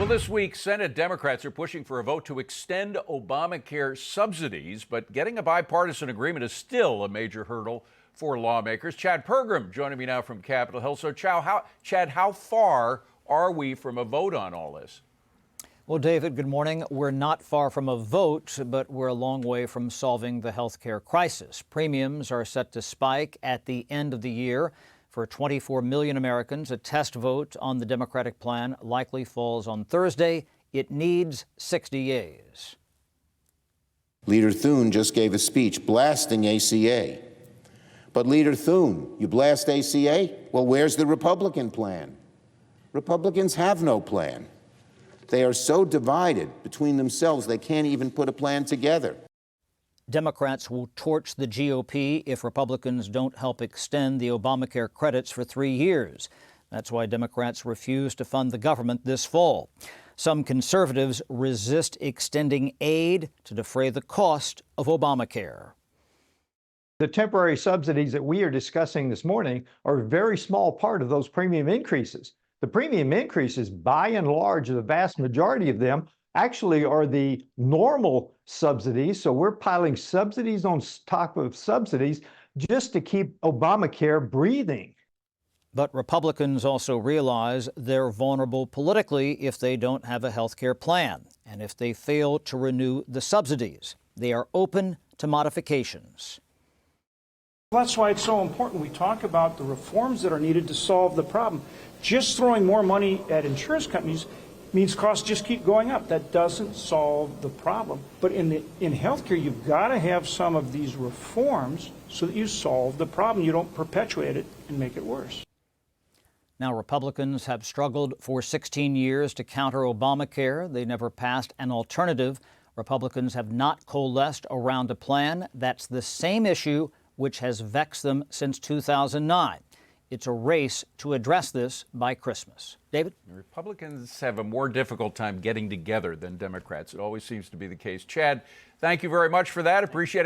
Well, this week, Senate Democrats are pushing for a vote to extend Obamacare subsidies, but getting a bipartisan agreement is still a major hurdle for lawmakers. Chad Pergram joining me now from Capitol Hill. So, Chad, how far are we from a vote on all this? Well, David, good morning. We're not far from a vote, but we're a long way from solving the health care crisis. Premiums are set to spike at the end of the year. For 24 million Americans, a test vote on the Democratic plan likely falls on Thursday. It needs 60 yeas. Leader Thune just gave a speech blasting ACA. But Leader Thune, you blast ACA? Well, where's the Republican plan? Republicans have no plan. They are so divided between themselves, they can't even put a plan together. Democrats will torch the GOP if Republicans don't help extend the Obamacare credits for 3 years. That's why Democrats refuse to fund the government this fall. Some conservatives resist extending aid to defray the cost of Obamacare. The temporary subsidies that we are discussing this morning are a very small part of those premium increases. The premium increases, by and large, the vast majority of them actually are the normal subsidies. So we're piling subsidies on top of subsidies just to keep Obamacare breathing. But Republicans also realize they're vulnerable politically if they don't have a health care plan and if they fail to renew the subsidies. They are open to modifications. That's why it's so important we talk about the reforms that are needed to solve the problem. Just throwing more money at insurance companies means costs just keep going up. That doesn't solve the problem. But in healthcare, you've got to have some of these reforms so that you solve the problem. You don't perpetuate it and make it worse. Now, Republicans have struggled for 16 years to counter Obamacare. They never passed an alternative. Republicans have not coalesced around a plan. That's the same issue which has vexed them since 2009. It's a race to address this by Christmas. David? Republicans have a more difficult time getting together than Democrats. It always seems to be the case. Chad, thank you very much for that. Appreciate it.